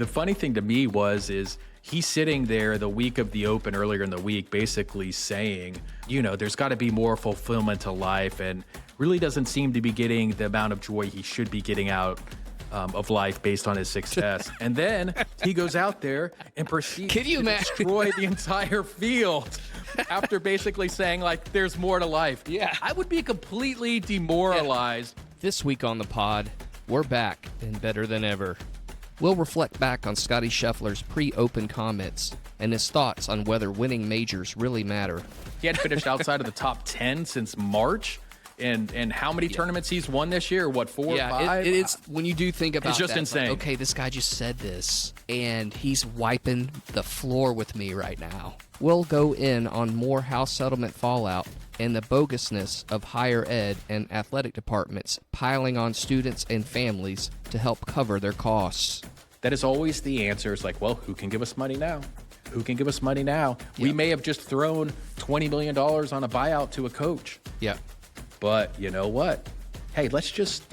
The funny thing to me is he's sitting there the week of the Open earlier in the week, basically saying, there's got to be more fulfillment to life, and really doesn't seem to be getting the amount of joy he should be getting out of life based on his success. And then he goes out there and proceeds to destroy the entire field after basically saying, like, there's more to life. Yeah. I would be completely demoralized. Yeah. This week on the pod, we're back and better than ever. We'll reflect back on Scottie Scheffler's pre-Open comments and his thoughts on whether winning majors really matter. He hadn't finished outside of the top 10 since March. And how many tournaments he's won this year? What, 4 or 5? It's when you do think about it's just that, insane. Like, okay, this guy just said this, and he's wiping the floor with me right now. We'll go in on more house settlement fallout and the bogusness of higher ed and athletic departments piling on students and families to help cover their costs. That is always the answer. It's like, well, who can give us money now? Who can give us money now? Yep. We may have just thrown $20 million on a buyout to a coach. Yeah. But you know what? Hey, let's just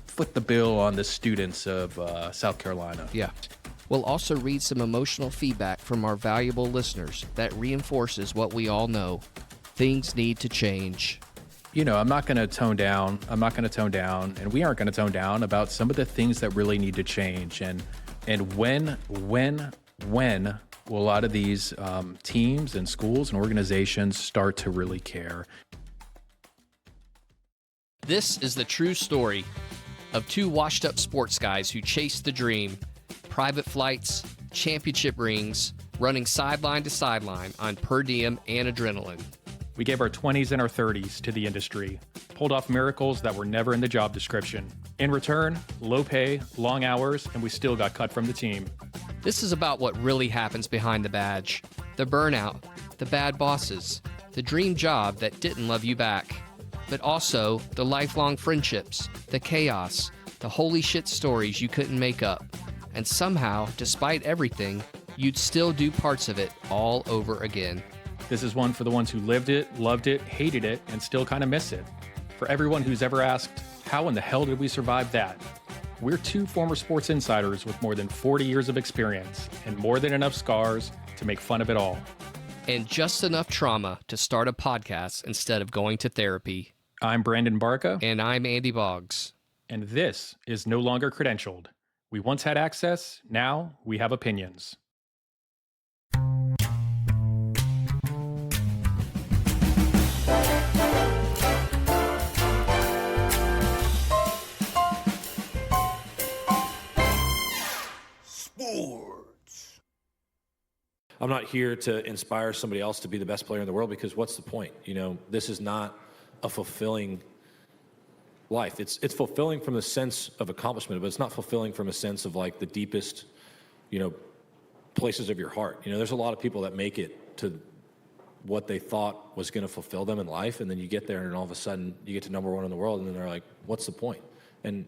foot the bill on the students of South Carolina. Yeah. We'll also read some emotional feedback from our valuable listeners that reinforces what we all know. Things need to change. I'm not going to tone down. And we aren't going to tone down about some of the things that really need to change. And when will a lot of these teams and schools and organizations start to really care? This is the true story of two washed-up sports guys who chased the dream. Private flights, championship rings, running sideline to sideline on per diem and adrenaline. We gave our 20s and our 30s to the industry, pulled off miracles that were never in the job description. In return, low pay, long hours, and we still got cut from the team. This is about what really happens behind the badge. The burnout, the bad bosses, the dream job that didn't love you back. But also the lifelong friendships, the chaos, the holy shit stories you couldn't make up. And somehow, despite everything, you'd still do parts of it all over again. This is one for the ones who lived it, loved it, hated it, and still kind of miss it. For everyone who's ever asked, how in the hell did we survive that? We're two former sports insiders with more than 40 years of experience and more than enough scars to make fun of it all. And just enough trauma to start a podcast instead of going to therapy. I'm Brandon Barca. And I'm Andy Boggs. And this is No Longer Credentialed. We once had access, now we have opinions. Sports. I'm not here to inspire somebody else to be the best player in the world, because what's the point? This is not a fulfilling life. It's fulfilling from the sense of accomplishment, but it's not fulfilling from a sense of like the deepest, places of your heart. There's a lot of people that make it to what they thought was going to fulfill them in life, and then you get there and all of a sudden you get to number one in the world, and then they're like, what's the point? And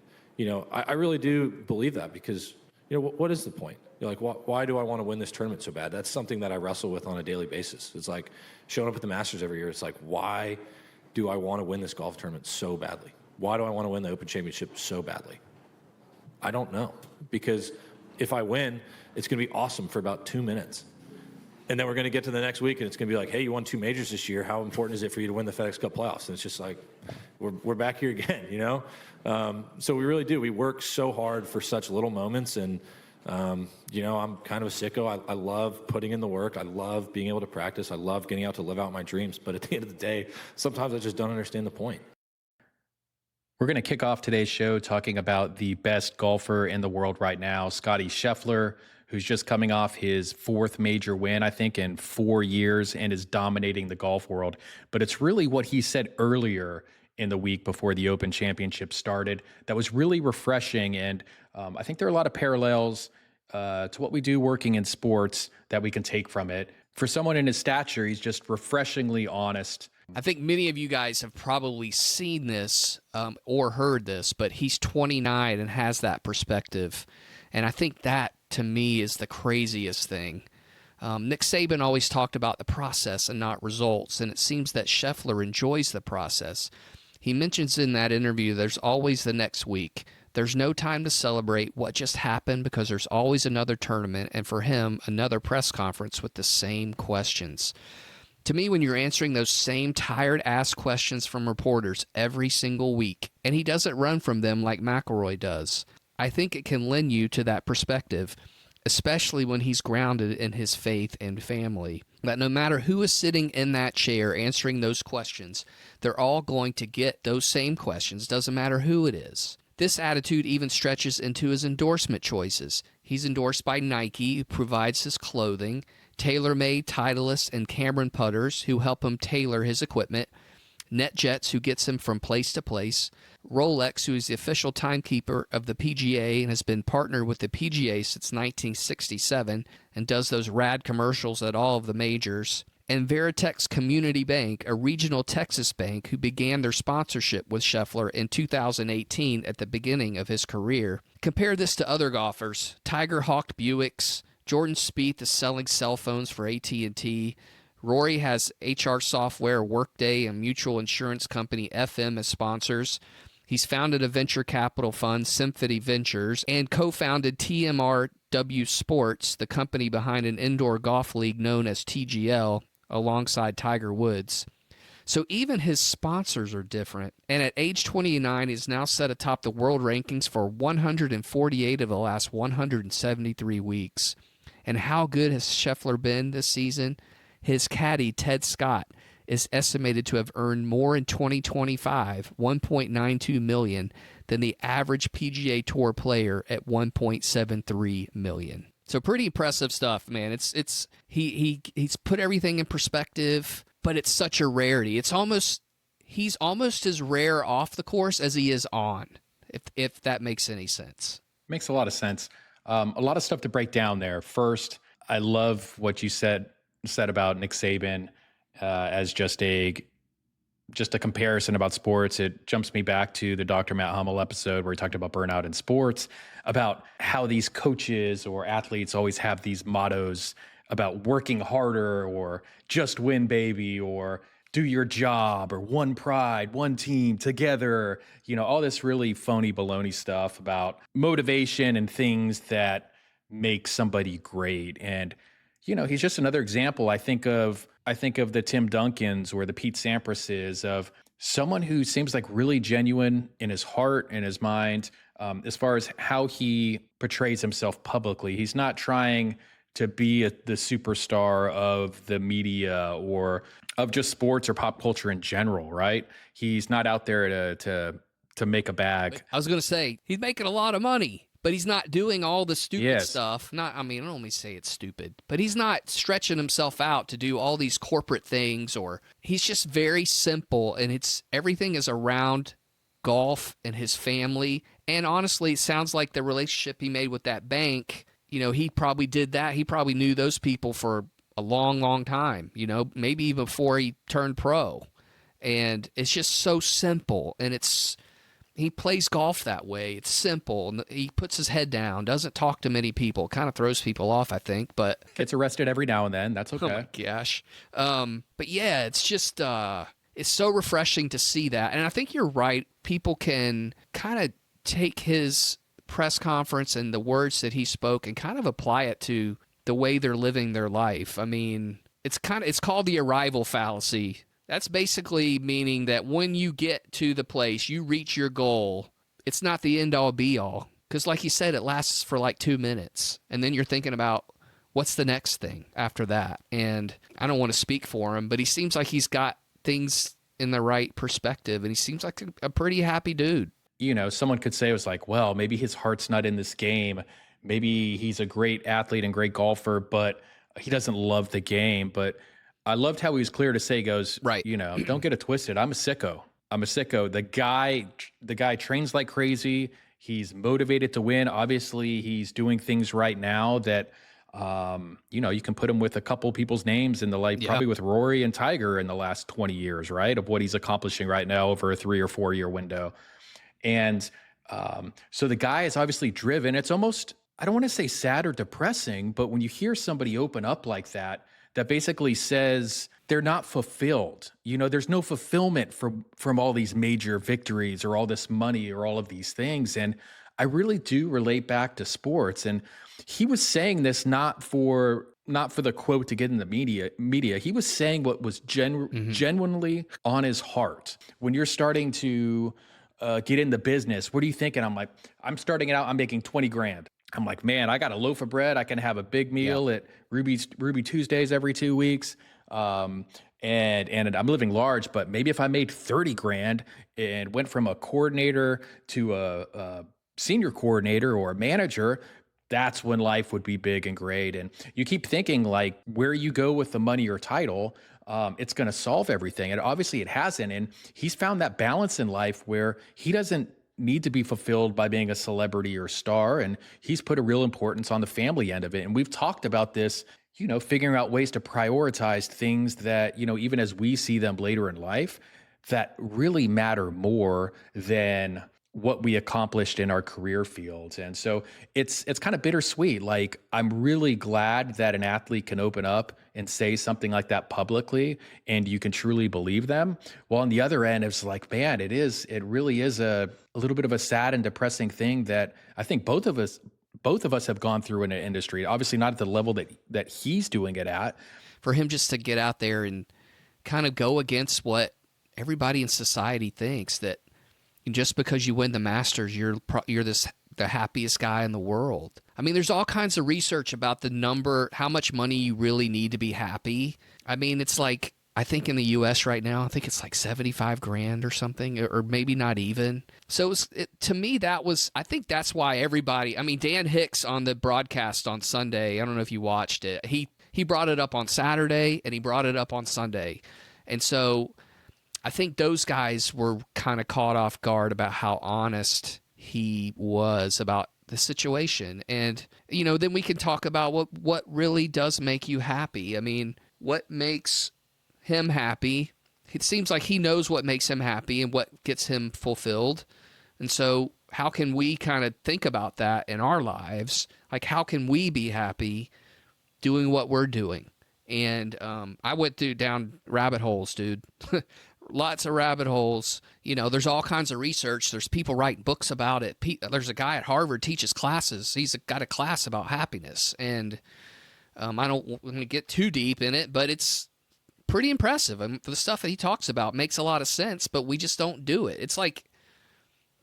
I really do believe that, because what is the point? You're like, why do I want to win this tournament so bad? That's something that I wrestle with on a daily basis. It's like showing up at the Masters every year. It's like, why do I want to win this golf tournament so badly? Why do I want to win the Open Championship so badly? I don't know. Because if I win, it's going to be awesome for about 2 minutes. And then we're going to get to the next week, and it's going to be like, hey, you won 2 majors this year. How important is it for you to win the FedEx Cup playoffs? And it's just like, we're back here again, So we really do. We work so hard for such little moments, and I'm kind of a sicko. I love putting in the work. I love being able to practice. I love getting out to live out my dreams. But at the end of the day, sometimes I just don't understand the point. We're going to kick off today's show talking about the best golfer in the world right now, Scottie Scheffler, who's just coming off his 4th major win, I think, in 4 years, and is dominating the golf world. But it's really what he said earlier in the week before the Open Championship started that was really refreshing. And I think there are a lot of parallels to what we do working in sports that we can take from it. For someone in his stature, he's just refreshingly honest. I think many of you guys have probably seen this or heard this, but he's 29 and has that perspective. And I think that, to me, is the craziest thing. Nick Saban always talked about the process and not results, and it seems that Scheffler enjoys the process. He mentions in that interview there's always the next week. There's no time to celebrate what just happened because there's always another tournament, and for him, another press conference with the same questions. To me, when you're answering those same tired-ass questions from reporters every single week, and he doesn't run from them like McIlroy does, I think it can lend you to that perspective, especially when he's grounded in his faith and family, that no matter who is sitting in that chair answering those questions, they're all going to get those same questions, doesn't matter who it is. This attitude even stretches into his endorsement choices. He's endorsed by Nike, who provides his clothing, TaylorMade, Titleist, and Cameron Putters, who help him tailor his equipment, NetJets, who gets him from place to place, Rolex, who is the official timekeeper of the PGA and has been partnered with the PGA since 1967 and does those rad commercials at all of the majors, and Veritex Community Bank, a regional Texas bank who began their sponsorship with Scheffler in 2018 at the beginning of his career. Compare this to other golfers. Tiger hawked Buicks. Jordan Spieth is selling cell phones for AT&T. Rory has HR software, Workday, and mutual insurance company FM as sponsors. He's founded a venture capital fund, Symphony Ventures, and co-founded TMRW Sports, the company behind an indoor golf league known as TGL, alongside Tiger Woods. So even his sponsors are different. And at age 29, he's now set atop the world rankings for 148 of the last 173 weeks. And how good has Scheffler been this season? His caddy, Ted Scott, is estimated to have earned more in 2025, $1.92 million, than the average PGA Tour player at $1.73 million. So pretty impressive stuff, man. He's put everything in perspective, but it's such a rarity. He's almost as rare off the course as he is on, if that makes any sense. Makes a lot of sense. A lot of stuff to break down there. First, I love what you said about Nick Saban as just a comparison about sports. It jumps me back to the Dr. Matt Hummel episode where he talked about burnout in sports, about how these coaches or athletes always have these mottos about working harder or just win, baby, or do your job, or one pride, one team together, all this really phony baloney stuff about motivation and things that make somebody great. And, he's just another example. I think of the Tim Duncans or the Pete Samprases of someone who seems like really genuine in his heart and his mind, as far as how he portrays himself publicly. He's not trying to be the superstar of the media or of just sports or pop culture in general, right? He's not out there to make a bag. I was going to say, he's making a lot of money, but he's not doing all the stupid stuff. I don't only say it's stupid, but he's not stretching himself out to do all these corporate things, or he's just very simple, and everything is around golf and his family. And honestly, it sounds like the relationship he made with that bank, he probably did that. He probably knew those people for a long, long time, maybe even before he turned pro. And it's just so simple. And he plays golf that way. It's simple. And he puts his head down, doesn't talk to many people, kind of throws people off, I think, but gets arrested every now and then. That's okay. Oh my gosh. But yeah, it's just, it's so refreshing to see that. And I think you're right. People can kind of take his press conference and the words that he spoke and kind of apply it to the way they're living their life. I mean, it's called the arrival fallacy. That's basically meaning that when you get to the place, you reach your goal, it's not the end all be all. Because like you said, it lasts for like 2 minutes. And then you're thinking about what's the next thing after that. And I don't want to speak for him, but he seems like he's got things in the right perspective. And he seems like a pretty happy dude. Someone could say it was like, well, maybe his heart's not in this game. Maybe he's a great athlete and great golfer, but he doesn't love the game. But I loved how he was clear to say, right. Don't get it twisted. I'm a sicko. The guy trains like crazy. He's motivated to win. Obviously, he's doing things right now that, you can put him with a couple people's names in the probably with Rory and Tiger in the last 20 years, right? Of what he's accomplishing right now over a 3 or 4 year window. And so the guy is obviously driven. It's almost, I don't want to say sad or depressing, but when you hear somebody open up like that basically says, they're not fulfilled. There's no fulfillment from all these major victories or all this money or all of these things. And I really do relate back to sports. And he was saying this not for the quote to get in the media. He was saying what was genuinely on his heart. When you're starting to get in the business, what are you thinking? I'm like, I'm starting it out, I'm making 20 grand. I'm like, man, I got a loaf of bread. I can have a big meal at Ruby Tuesdays every 2 weeks. And I'm living large, but maybe if I made 30 grand and went from a coordinator to a senior coordinator or a manager, that's when life would be big and great. And you keep thinking like where you go with the money or title, it's going to solve everything. And obviously it hasn't. And he's found that balance in life where he doesn't need to be fulfilled by being a celebrity or star. And he's put a real importance on the family end of it. And we've talked about this, figuring out ways to prioritize things that, even as we see them later in life, that really matter more than what we accomplished in our career fields. And so it's kind of bittersweet. Like, I'm really glad that an athlete can open up and say something like that publicly and you can truly believe them. Well, on the other end, it's like, man, it really is a little bit of a sad and depressing thing that I think both of us have gone through in an industry, obviously not at the level that he's doing it at. For him just to get out there and kind of go against what everybody in society thinks, that just because you win the Masters, you're the happiest guy in the world. I mean, there's all kinds of research about the number, how much money you really need to be happy. I mean, it's like, I think in the U.S. right now, I think it's like 75 grand or something, or maybe not even. So to me, I think that's why everybody, I mean, Dan Hicks on the broadcast on Sunday, I don't know if you watched it, he brought it up on Saturday and he brought it up on Sunday. And so I think those guys were kind of caught off guard about how honest he was about the situation. And, then we can talk about what really does make you happy. I mean, what makes him happy? It seems like he knows what makes him happy and what gets him fulfilled. And so how can we kind of think about that in our lives? Like, how can we be happy doing what we're doing? And I went down rabbit holes, dude. Lots of rabbit holes. There's all kinds of research. There's people writing books about it. There's a guy at Harvard teaches classes. He's got a class about happiness. And I don't want to get too deep in it, but it's pretty impressive. I mean, the stuff that he talks about makes a lot of sense, but we just don't do it. It's like,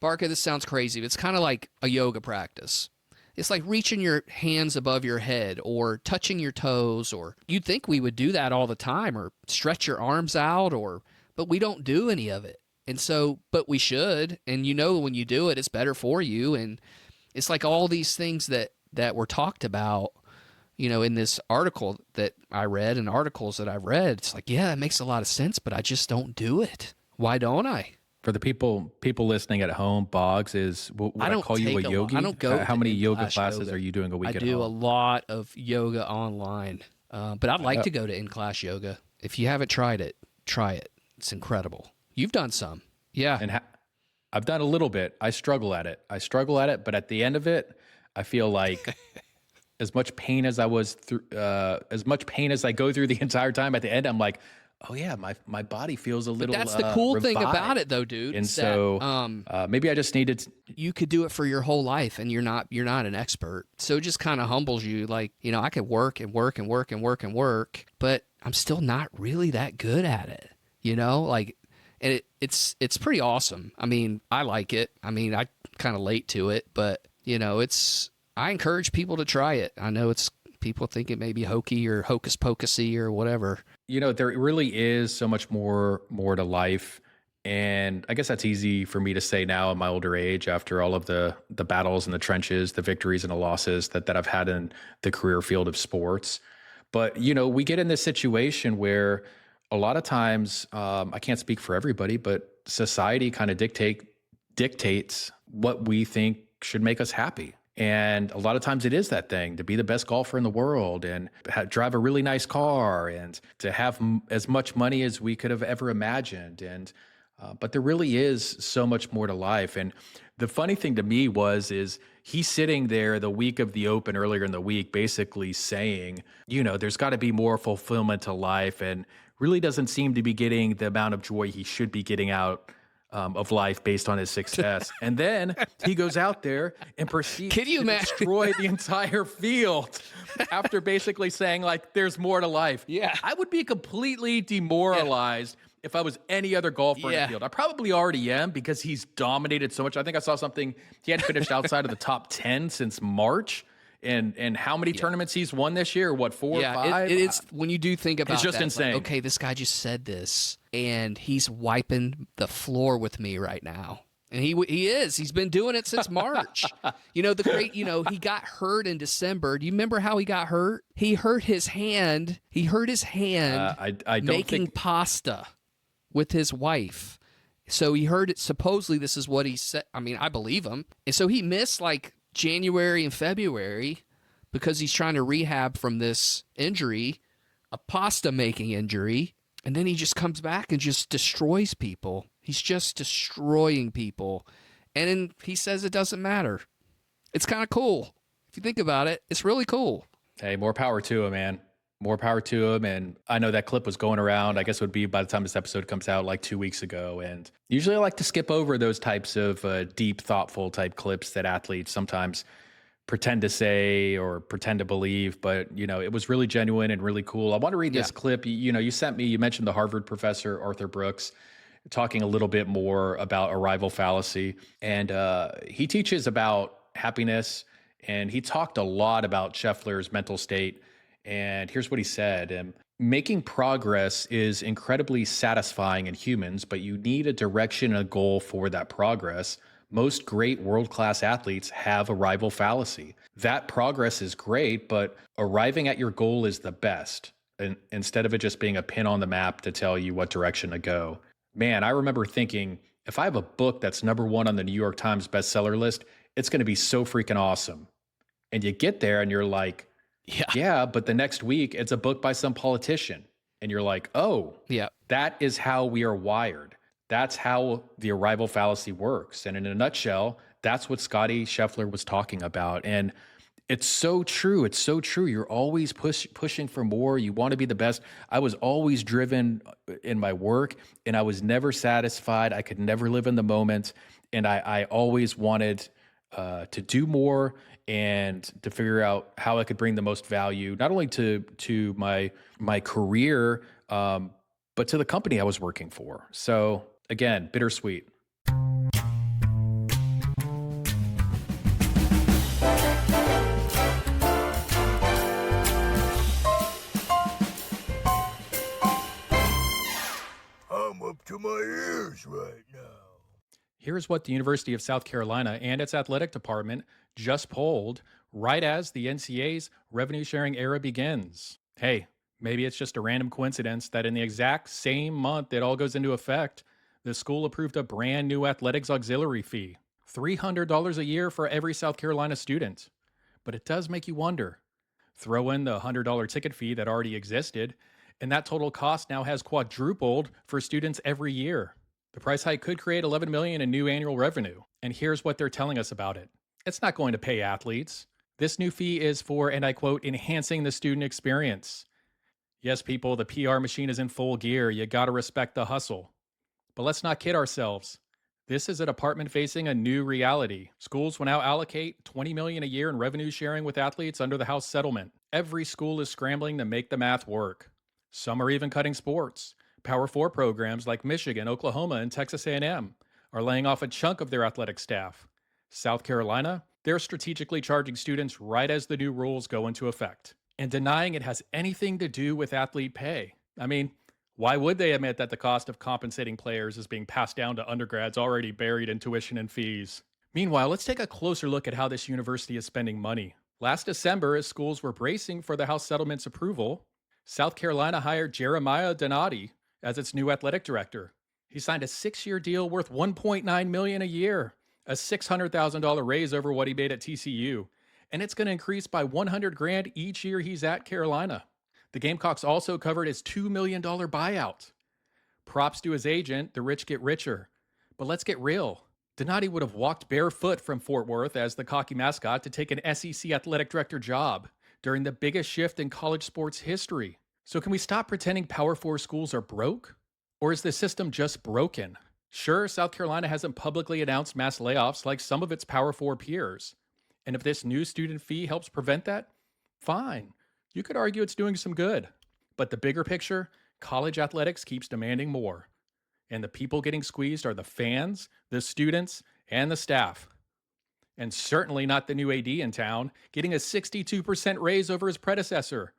Barca, this sounds crazy, but it's kind of like a yoga practice. It's like reaching your hands above your head or touching your toes, or you'd think we would do that all the time, or stretch your arms out, but we don't do any of it. And so, but we should, and when you do it, it's better for you. And it's like all these things that were talked about, in this article that I read and articles that I've read. It's like, yeah, it makes a lot of sense, but I just don't do it. Why don't I? For the people listening at home, Boggs is, would I call you a yogi? I don't go. How many yoga classes are you doing a week at home? I do a lot of yoga online, but I'd like to go to in-class yoga. If you haven't tried it, try it. It's incredible. You've done some. Yeah. And I've done a little bit. I struggle at it, but at the end of it, I feel like as much pain as I go through the entire time, at the end, I'm like, oh yeah, my body feels a little. But that's the cool revived. thing about it, though, dude. And so maybe I just needed. You could do it for your whole life, and you're not an expert. So it just kind of humbles you. Like, I could work and work and work and work and work, but I'm still not really that good at it. And it's pretty awesome. I mean, I like it. I mean, I kind of late to it, but I encourage people to try it. I know people think it may be hokey or hocus pocusy or whatever. There really is so much more to life. And I guess that's easy for me to say now at my older age, after all of the battles and the trenches, the victories and the losses that I've had in the career field of sports. But, we get in this situation where a lot of times, I can't speak for everybody, but society kind of dictates what we think should make us happy. And a lot of times it is that thing, to be the best golfer in the world and drive a really nice car and to have as much money as we could have ever imagined. And but there really is so much more to life. And The funny thing to me is he's sitting there the week of the Open earlier in the week, basically saying, there's got to be more fulfillment to life, and really doesn't seem to be getting the amount of joy he should be getting out of life based on his success. And then he goes out there and proceeds Can you to imagine? destroy the entire field after basically saying, like, there's more to life. Yeah. I would be completely demoralized if I was any other golfer in the field. I probably already am, because he's dominated so much. I think I saw something, he hadn't finished outside of the top 10 since March. And how many tournaments he's won this year? What, 4 or 5? It's when you do think about it's just that, insane. Like, okay, this guy just said this, and he's wiping the floor with me right now. And he is. He's been doing it since March. He got hurt in December. Do you remember how he got hurt? He hurt his hand. I don't making pasta with his wife. So he heard it. Supposedly, this is what he said. I mean, I believe him. And so he missed like January and February because he's trying to rehab from this injury, a pasta making injury. And then he just comes back and just destroys people. He's just destroying people. And then he says it doesn't matter. It's kind of cool. If you think about it, it's really cool. Hey, more power to him, man. More power to him. And I know that clip was going around, I guess it would be by the time this episode comes out, like 2 weeks ago. And usually I like to skip over those types of deep, thoughtful type clips that athletes sometimes pretend to say or pretend to believe. But, it was really genuine and really cool. I want to read this clip. You mentioned the Harvard professor, Arthur Brooks, talking a little bit more about arrival fallacy. And he teaches about happiness, and he talked a lot about Scheffler's mental state. And here's what he said. Making progress is incredibly satisfying in humans, but you need a direction and a goal for that progress. Most great world-class athletes have arrival fallacy. That progress is great, but arriving at your goal is the best, and instead of it just being a pin on the map to tell you what direction to go. Man, I remember thinking, if I have a book that's #1 on the New York Times bestseller list, it's going to be so freaking awesome. And you get there and you're like, yeah, but the next week it's a book by some politician. And you're like, oh, that is how we are wired. That's how the arrival fallacy works. And in a nutshell, that's what Scottie Scheffler was talking about. And it's so true. It's so true. You're always pushing for more. You want to be the best. I was always driven in my work, and I was never satisfied. I could never live in the moment. And I always wanted to do more and to figure out how I could bring the most value, not only to my career, but to the company I was working for. So again, bittersweet. I'm up to my ears right now. Here's what the University of South Carolina and its athletic department just polled right as the NCAA's revenue sharing era begins. Hey, maybe it's just a random coincidence that in the exact same month it all goes into effect, the school approved a brand new athletics auxiliary fee, $300 a year for every South Carolina student. But it does make you wonder. Throw in the $100 ticket fee that already existed, and that total cost now has quadrupled for students every year. The price hike could create $11 million in new annual revenue. And here's what they're telling us about it. It's not going to pay athletes. This new fee is for, and I quote, enhancing the student experience. Yes, people, the PR machine is in full gear. You got to respect the hustle. But let's not kid ourselves. This is a department facing a new reality. Schools will now allocate $20 million a year in revenue sharing with athletes under the House settlement. Every school is scrambling to make the math work. Some are even cutting sports. Power 4 programs like Michigan, Oklahoma, and Texas A&M are laying off a chunk of their athletic staff. South Carolina, they're strategically charging students right as the new rules go into effect and denying it has anything to do with athlete pay. I mean, why would they admit that the cost of compensating players is being passed down to undergrads already buried in tuition and fees? Meanwhile, let's take a closer look at how this university is spending money. Last December, as schools were bracing for the House settlement's approval, South Carolina hired Jeremiah Donati as its new athletic director. He signed a 6-year deal worth $1.9 million a year, a $600,000 raise over what he made at TCU, and it's going to increase by $100,000 each year he's at Carolina. The Gamecocks also covered his $2 million buyout. Props to his agent, the rich get richer. But let's get real. Donati would have walked barefoot from Fort Worth as the cocky mascot to take an SEC athletic director job during the biggest shift in college sports history. So, can we stop pretending Power Four schools are broke? Or is the system just broken? Sure, South Carolina hasn't publicly announced mass layoffs like some of its Power Four peers. And if this new student fee helps prevent that, fine. You could argue it's doing some good. But the bigger picture, college athletics keeps demanding more. And the people getting squeezed are the fans, the students, and the staff. And certainly not the new AD in town, getting a 62% raise over his predecessor.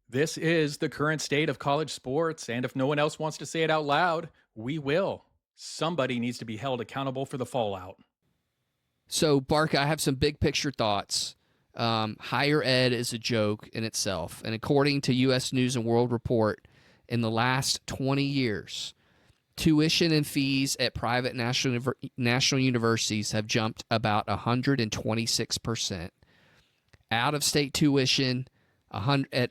This is the current state of college sports, and if no one else wants to say it out loud, we will. Somebody needs to be held accountable for the fallout. So, Barca, I have some big picture thoughts. Higher ed is a joke in itself. And according to U.S. News and World Report, in the last 20 years, tuition and fees at private national universities have jumped about 126%. Out-of-state tuition at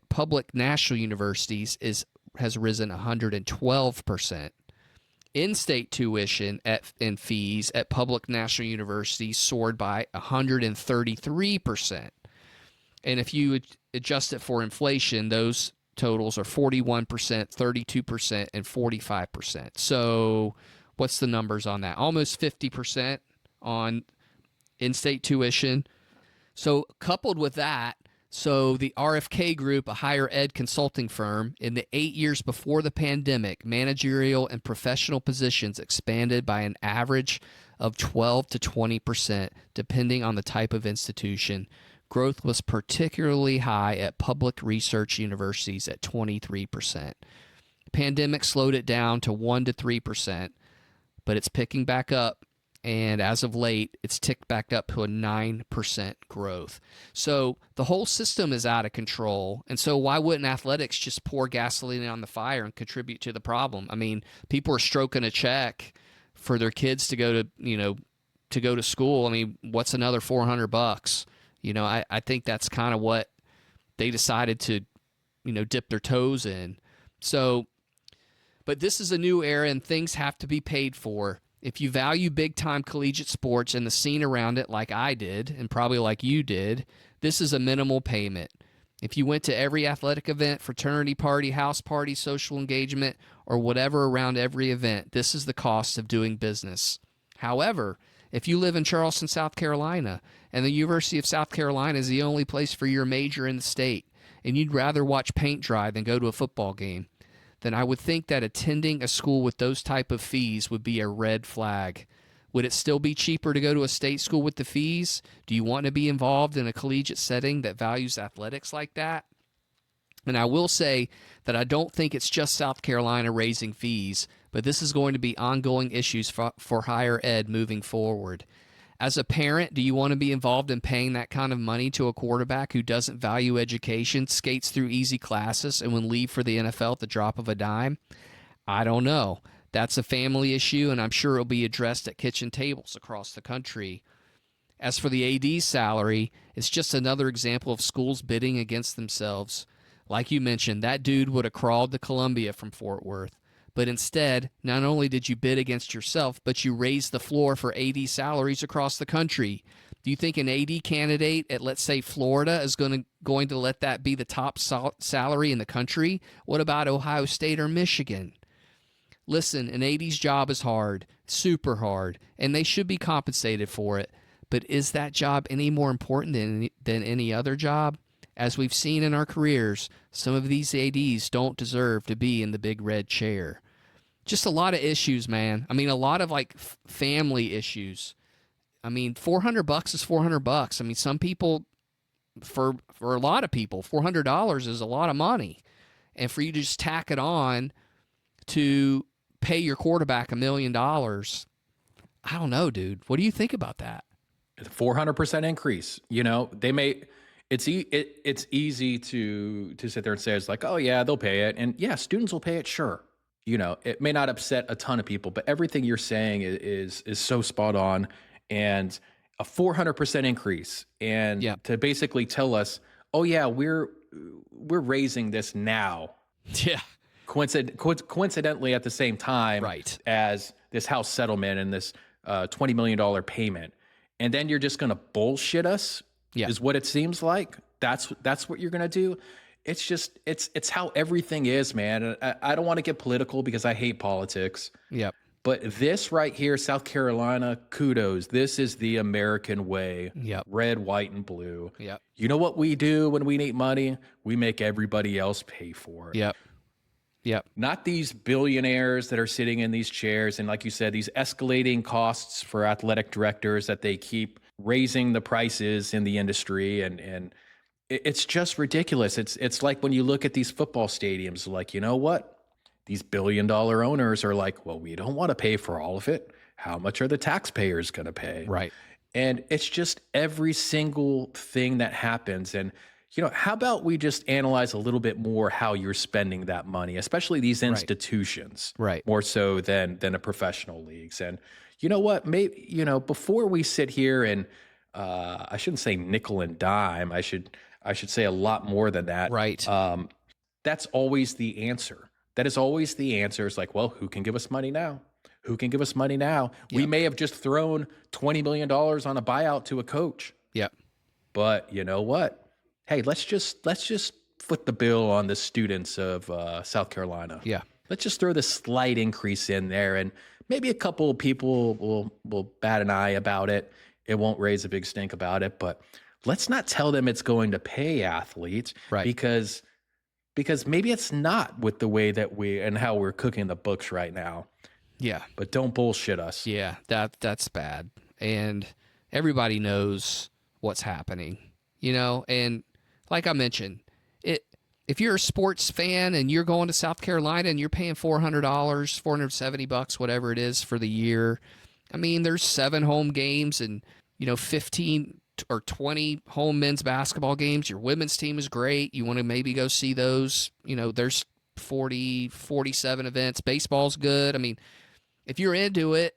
public national universities has risen 112%. In-state tuition and fees at public national universities soared by 133%. And if you adjust it for inflation, those totals are 41%, 32%, and 45%. So what's the numbers on that? Almost 50% on in-state tuition. So coupled with that, so the RFK Group, a higher ed consulting firm, in the 8 years before the pandemic, managerial and professional positions expanded by an average of 12 to 20%, depending on the type of institution. Growth was particularly high at public research universities at 23%. Pandemic slowed it down to 1 to 3%, but it's picking back up. And as of late, it's ticked back up to a 9% growth. So the whole system is out of control. And so why wouldn't athletics just pour gasoline on the fire and contribute to the problem? I mean, people are stroking a check for their kids to go to school. I mean, what's another $400? I think that's kind of what they decided to, dip their toes in. So, but this is a new era and things have to be paid for. If you value big-time collegiate sports and the scene around it like I did, and probably like you did, this is a minimal payment. If you went to every athletic event, fraternity party, house party, social engagement, or whatever around every event, this is the cost of doing business. However, if you live in Charleston, South Carolina, and the University of South Carolina is the only place for your major in the state, and you'd rather watch paint dry than go to a football game, then I would think that attending a school with those type of fees would be a red flag. Would it still be cheaper to go to a state school with the fees? Do you want to be involved in a collegiate setting that values athletics like that? And I will say that I don't think it's just South Carolina raising fees, but this is going to be ongoing issues for higher ed moving forward. As a parent, do you want to be involved in paying that kind of money to a quarterback who doesn't value education, skates through easy classes, and would leave for the NFL at the drop of a dime? I don't know. That's a family issue, and I'm sure it'll be addressed at kitchen tables across the country. As for the AD's salary, it's just another example of schools bidding against themselves. Like you mentioned, that dude would have crawled to Columbia from Fort Worth. But instead, not only did you bid against yourself, but you raised the floor for AD salaries across the country. Do you think an AD candidate at, let's say, Florida is going to let that be the top salary in the country? What about Ohio State or Michigan? Listen, an AD's job is hard, super hard, and they should be compensated for it. But is that job any more important than any other job? As we've seen in our careers, some of these ADs don't deserve to be in the big red chair. Just a lot of issues, man. I mean, a lot of family issues. I mean, $400 is $400. I mean, some people, for a lot of people, $400 is a lot of money. And for you to just tack it on to pay your quarterback $1 million, I don't know, dude. What do you think about that? 400% increase. They may. It's easy to sit there and say it's like, oh yeah, they'll pay it, and yeah, students will pay it. Sure, it may not upset a ton of people, but everything you're saying is so spot on, and a 400% increase, and to basically tell us, oh yeah, we're raising this now. Yeah. Coincidentally, at the same time, right, as this house settlement and this $20 million payment. And then you're just going to bullshit us Yeah. is what it seems like. That's what you're going to do. It's just, it's how everything is, man. I don't want to get political because I hate politics. Yep. But this right here, South Carolina, kudos. This is the American way. Yep. Red, white, and blue. Yep. You know what we do when we need money? We make everybody else pay for it. Yep. Yep. Not these billionaires that are sitting in these chairs. And like you said, these escalating costs for athletic directors that they keep raising the prices in the industry. And it's just ridiculous. It's like when you look at these football stadiums, like, you know what? These billion-dollar owners are like, well, we don't want to pay for all of it. How much are the taxpayers going to pay? Right. And it's just every single thing that happens. And, you know, how about we just analyze a little bit more how you're spending that money, especially these institutions, Right. more so than a professional leagues. And you know what? Maybe, you know, before we sit here and I shouldn't say nickel and dime. I should say a lot more than that. Right. That's always the answer. That is always the answer. It's like, well, who can give us money now? Who can give us money now? Yep. We may have just thrown $20 million on a buyout to a coach. Yep. But you know what? Hey, let's just foot the bill on the students of South Carolina. Yeah. Let's just throw this slight increase in there, and maybe a couple of people will bat an eye about it. It won't raise a big stink about it, but let's not tell them it's going to pay athletes, Right. Because maybe it's not with the way that and how we're cooking the books right now. Yeah. But don't bullshit us. Yeah. That's bad. And everybody knows what's happening, you know, and like I mentioned, if you're a sports fan and you're going to South Carolina and you're paying $400, $470, whatever it is for the year, I mean, there's 7 home games and, you know, 15 or 20 home men's basketball games. Your women's team is great. You want to maybe go see those. You know, there's 47 events. Baseball's good. I mean, if you're into it,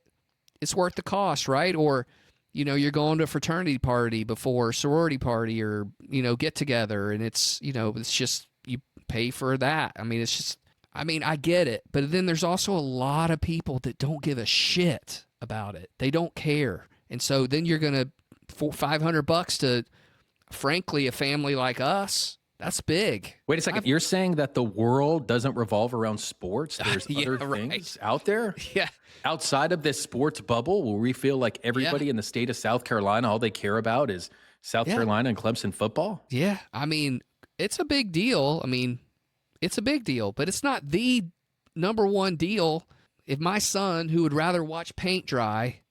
it's worth the cost, right? Or, you know, you're going to a fraternity party before, sorority party, or, you know, get together, and it's, you know, it's just, you pay for that. I mean, it's just, I mean, I get it. But then there's also a lot of people that don't give a shit about it. They don't care. And so then you're going to, for $500 to, frankly, a family like us, that's big. Wait a second. You're saying that the world doesn't revolve around sports? There's Yeah, other right. things out there? Yeah. Outside of this sports bubble where we feel like everybody in the state of South Carolina, all they care about is South Carolina and Clemson football? Yeah. I mean, it's a big deal. I mean, it's a big deal, but it's not the number one deal. If my son, who would rather watch paint dry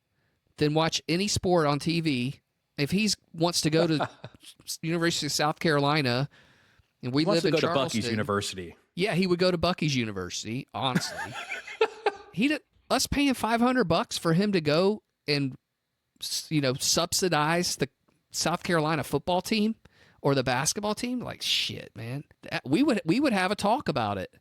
than watch any sport on TV, if he wants to go to University of South Carolina, and we live in go Charleston, to Bucky's University. Yeah, he would go to Bucky's University. Honestly, us paying $500 for him to go and, you know, subsidize the South Carolina football team or the basketball team. Like, shit, man. We would have a talk about it.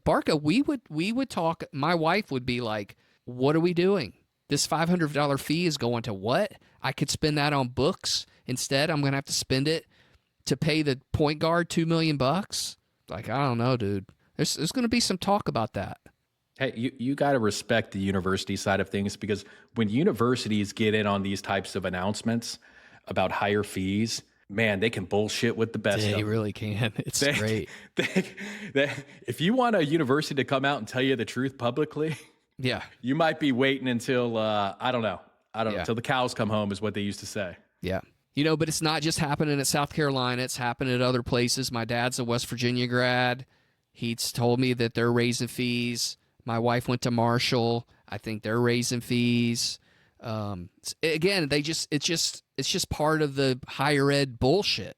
Barca, we would talk. My wife would be like, "What are we doing? This $500 fee is going to what? I could spend that on books instead. I'm going to have to spend it to pay the point guard $2 million." Like, I don't know, dude. There's going to be some talk about that. Hey, you got to respect the university side of things, because when universities get in on these types of announcements about higher fees, man, they can bullshit with the best of They them. really can. It's great. If you want a university to come out and tell you the truth publicly, Yeah. you might be waiting until, I don't know, Yeah. until the cows come home is what they used to say. Yeah. You know, but it's not just happening at South Carolina. It's happening at other places. My dad's a West Virginia grad. He's told me that they're raising fees. My wife went to Marshall. I think they're raising fees. Again, it's just part of the higher ed bullshit.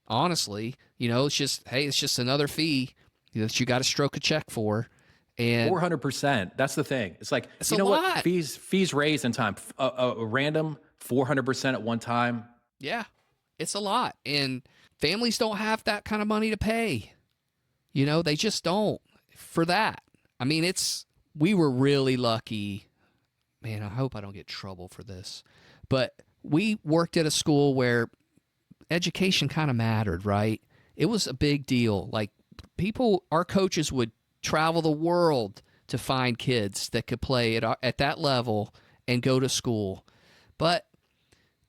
Honestly, you know, it's just another fee that you got to stroke a check for. And 400%. That's the thing. It's like, It's you a know lot. what? Fees raised in time. A random 400% at one time. yeah, it's a lot. And families don't have that kind of money to pay. You know, they just don't for that. I mean, we were really lucky. Man, I hope I don't get in trouble for this. But we worked at a school where education kind of mattered, right? It was a big deal. Like, our coaches would travel the world to find kids that could play at that level and go to school. But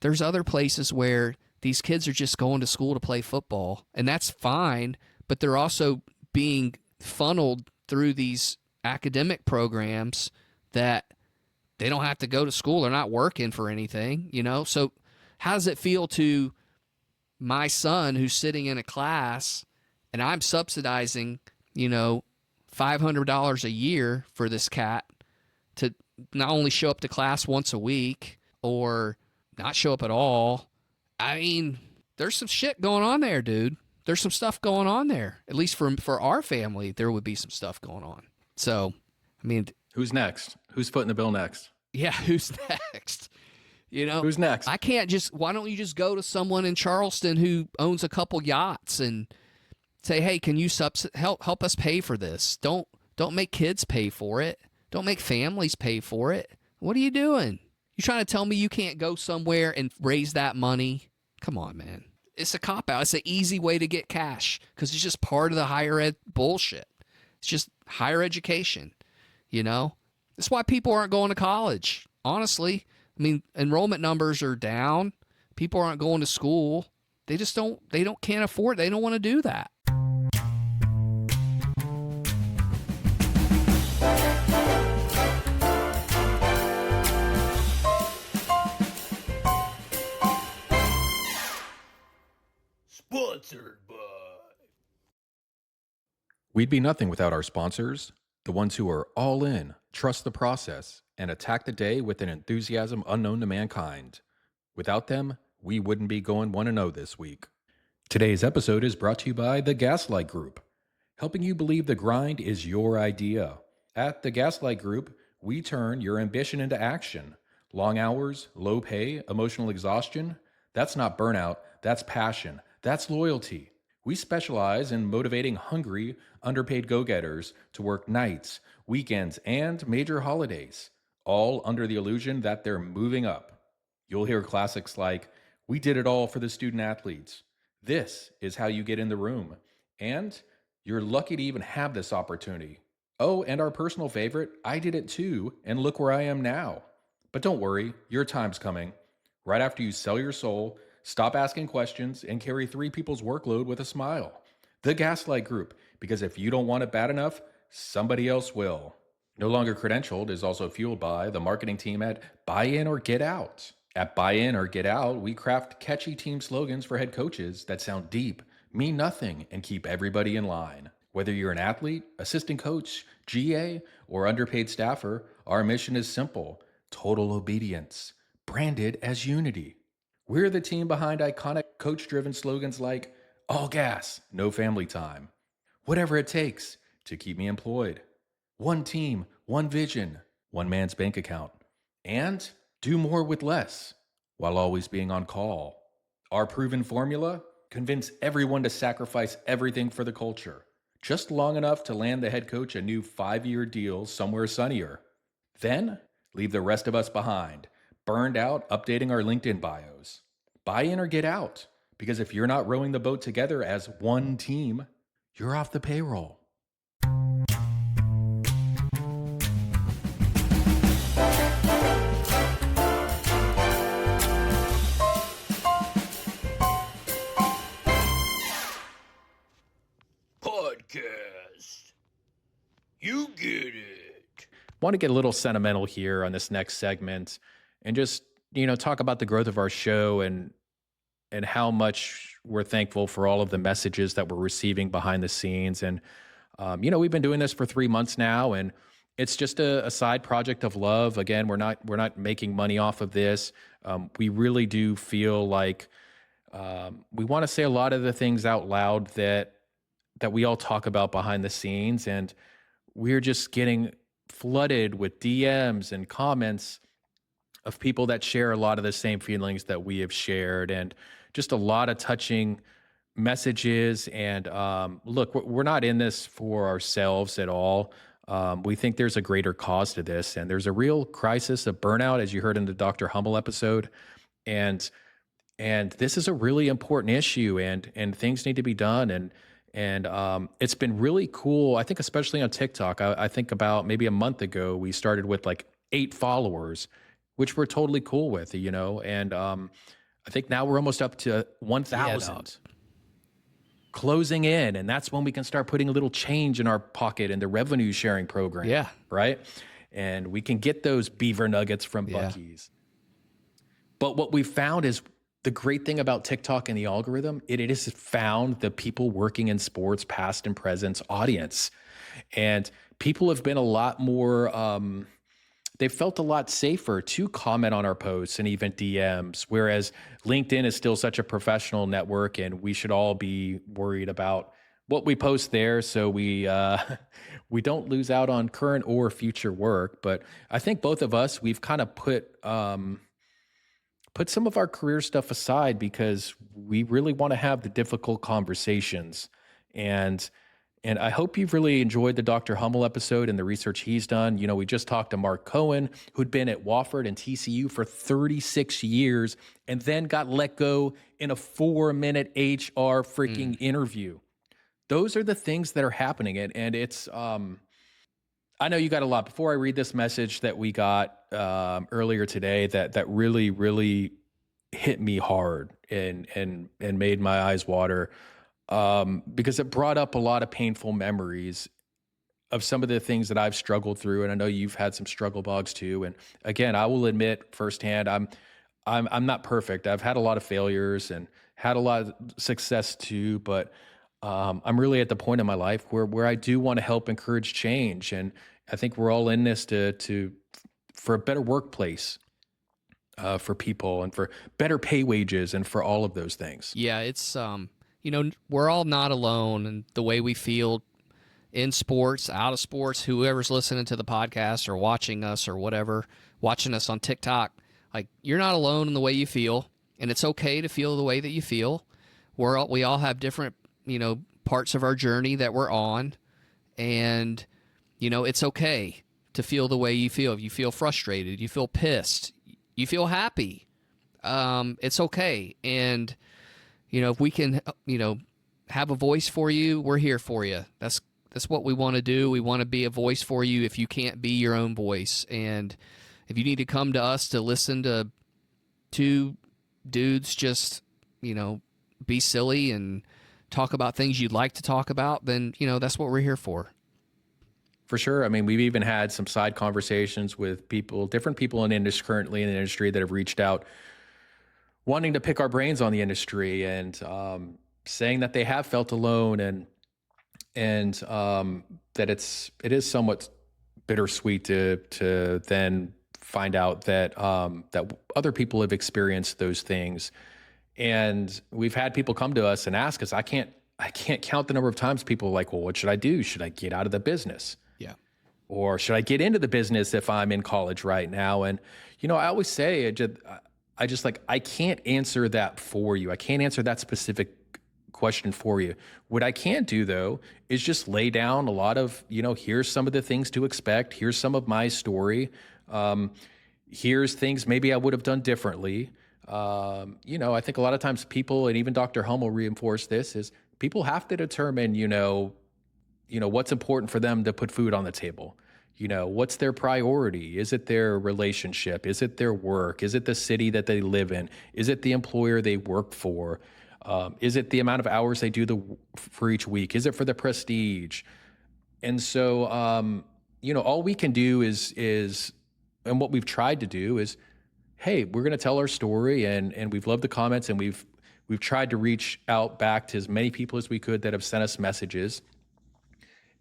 there's other places where these kids are just going to school to play football, and that's fine, but they're also being funneled through these academic programs that they don't have to go to school. They're not working for anything, you know? So how does it feel to my son who's sitting in a class and I'm subsidizing, you know, $500 a year for this cat to not only show up to class once a week or not show up at all? I mean, there's some shit going on there, dude. There's some stuff going on there. At least for our family, there would be some stuff going on. So, I mean, Who's next? Who's footing the bill next? yeah, who's next? You know, Who's next? I can't just, why don't you just go to someone in Charleston who owns a couple yachts and say, hey, can you help us pay for this? Don't make kids pay for it. Don't make families pay for it. What are you doing? You trying to tell me you can't go somewhere and raise that money? Come on, man. It's a cop-out. It's an easy way to get cash because it's just part of the higher ed bullshit. It's just higher education, you know? That's why people aren't going to college, honestly. I mean, enrollment numbers are down. People aren't going to school. They just can't afford it. They don't want to do that. Sponsored by. We'd be nothing without our sponsors, the ones who are all in, trust the process, and attack the day with an enthusiasm unknown to mankind. Without them, we wouldn't be going 1-0 this week. Today's episode is brought to you by The Gaslight Group, helping you believe the grind is your idea. At The Gaslight Group, we turn your ambition into action. Long hours, low pay, emotional exhaustion, that's not burnout, that's passion, that's loyalty. We specialize in motivating hungry, underpaid go-getters to work nights, weekends, and major holidays, all under the illusion that they're moving up. You'll hear classics like, "We did it all for the student athletes. This is how you get in the room." And you're lucky to even have this opportunity. Oh, and our personal favorite, "I did it too, and look where I am now." But don't worry, your time's coming. Right after you sell your soul, stop asking questions, and carry 3 people's workload with a smile. The Gaslight Group, because if you don't want it bad enough, somebody else will. No Longer Credentialed is also fueled by the marketing team at Buy In or Get Out. At Buy In or Get Out, we craft catchy team slogans for head coaches that sound deep, mean nothing, and keep everybody in line. Whether you're an athlete, assistant coach, GA, or underpaid staffer, our mission is simple: total obedience, branded as unity. We're the team behind iconic coach-driven slogans like, "All gas, no family time," "Whatever it takes to keep me employed," "One team, one vision, one man's bank account," and "Do more with less," while always being on call. Our proven formula? Convince everyone to sacrifice everything for the culture, just long enough to land the head coach a new 5-year deal somewhere sunnier. Then, leave the rest of us behind, burned out updating our LinkedIn bios. Buy in or get out, because if you're not rowing the boat together as one team, you're off the payroll. Podcast. You get it. Want to get a little sentimental here on this next segment and just, talk about the growth of our show and how much we're thankful for all of the messages that we're receiving behind the scenes. And, we've been doing this for 3 months now, and it's just a side project of love. Again, we're not making money off of this. We really do feel like we want to say a lot of the things out loud that we all talk about behind the scenes, and we're just getting flooded with DMs and comments of people that share a lot of the same feelings that we have shared, and just a lot of touching messages. And look, we're not in this for ourselves at all. We think there's a greater cause to this, and there's a real crisis of burnout, as you heard in the Dr. Hummel episode. And this is a really important issue, and things need to be done. And it's been really cool. I think especially on TikTok, I think about maybe a month ago, we started with like 8 followers. which we're totally cool with, and I think now we're almost up to 1,000 closing in, and that's when we can start putting a little change in our pocket in the revenue sharing program. Yeah. Right. And we can get those beaver nuggets from Buc-ee's. But what we found is the great thing about TikTok and the algorithm, it has found the people working in sports, past and present audience. And people have been a lot more, they felt a lot safer to comment on our posts and even DMs, whereas LinkedIn is still such a professional network, and we should all be worried about what we post there so we we don't lose out on current or future work. But I think both of us, we've kind of put some of our career stuff aside because we really want to have the difficult conversations. And I hope you've really enjoyed the Dr. Hummel episode and the research he's done. We just talked to Mark Cohen, who'd been at Wofford and TCU for 36 years and then got let go in a 4-minute HR freaking interview. Those are the things that are happening. And it's, I know you got a lot. Before I read this message that we got earlier today that really, really hit me hard and made my eyes water. Because it brought up a lot of painful memories of some of the things that I've struggled through, and I know you've had some struggle, Boggs, too. And again, I will admit firsthand, I'm not perfect. I've had a lot of failures and had a lot of success too, but I'm really at the point in my life where I do want to help encourage change, and I think we're all in this for a better workplace. For people and for better pay wages and for all of those things. Yeah, it's we're all not alone in the way we feel in sports, out of sports, whoever's listening to the podcast or watching us or whatever, watching us on TikTok. Like, you're not alone in the way you feel, and it's okay to feel the way that you feel. We all have different, parts of our journey that we're on, and, it's okay to feel the way you feel. If you feel frustrated, you feel pissed, you feel happy, it's okay. And if we can, have a voice for you, we're here for you. That's what we want to do. We want to be a voice for you if you can't be your own voice. And if you need to come to us to listen to two dudes just, be silly and talk about things you'd like to talk about, then, that's what we're here for. For sure. I mean, we've even had some side conversations with different people currently in the industry that have reached out wanting to pick our brains on the industry and saying that they have felt alone and that it is somewhat bittersweet to then find out that that other people have experienced those things. And we've had people come to us and ask us, I can't count the number of times people are like, well, what should I do? Should I get out of the business? Yeah. Or should I get into the business if I'm in college right now? And, I always say, I can't answer that for you. I can't answer that specific question for you. What I can do, though, is just lay down a lot of, here's some of the things to expect. Here's some of my story. Here's things maybe I would have done differently. I think a lot of times people, and even Dr. Hummel reinforced this, is people have to determine, what's important for them to put food on the table. What's their priority? Is it their relationship? Is it their work? Is it the city that they live in? Is it the employer they work for? Is it the amount of hours they do for each week? Is it for the prestige? And so, all we can do is, and what we've tried to do is, hey, we're going to tell our story, and we've loved the comments, and we've tried to reach out back to as many people as we could that have sent us messages.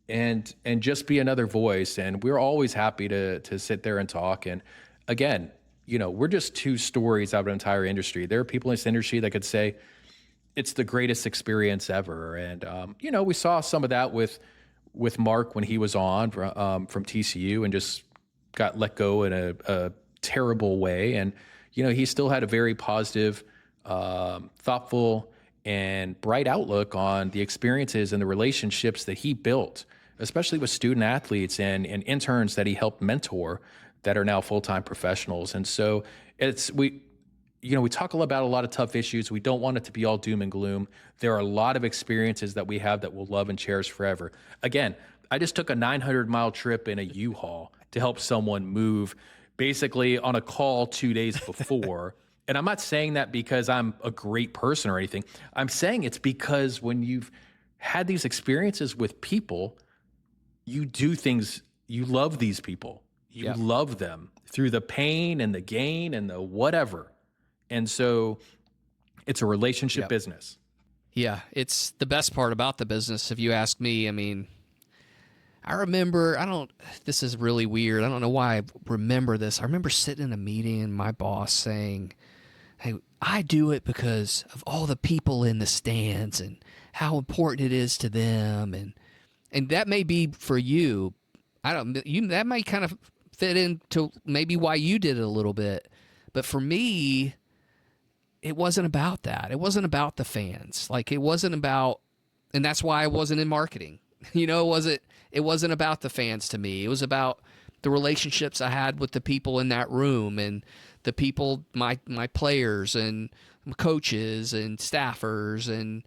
And just be another voice. And we're always happy to sit there and talk. And again, we're just two stories out of an entire industry. There are people in this industry that could say it's the greatest experience ever. And, we saw some of that with Mark when he was on from TCU and just got let go in a terrible way. And, he still had a very positive, thoughtful, and bright outlook on the experiences and the relationships that he built, especially with student athletes and interns that he helped mentor that are now full-time professionals. And so we talk about a lot of tough issues. We don't want it to be all doom and gloom. There are a lot of experiences that we have that we'll love and cherish forever. Again, I just took a 900-mile trip in a U-Haul to help someone move basically on a call 2 days before. And I'm not saying that because I'm a great person or anything. I'm saying it's because when you've had these experiences with people, you do things, you love these people, you love them through the pain and the gain and the whatever. And so it's a relationship business. Yeah, it's the best part about the business, if you ask me. I mean, I remember, this is really weird. I don't know why I remember this. I remember sitting in a meeting and my boss saying, hey, I do it because of all the people in the stands and how important it is to them. And that may be for you. That might kind of fit into maybe why you did it a little bit. But for me, it wasn't about that. It wasn't about the fans. Like, it wasn't about, and that's why I wasn't in marketing. It wasn't about the fans to me. It was about the relationships I had with the people in that room and the people, my players and coaches and staffers. And,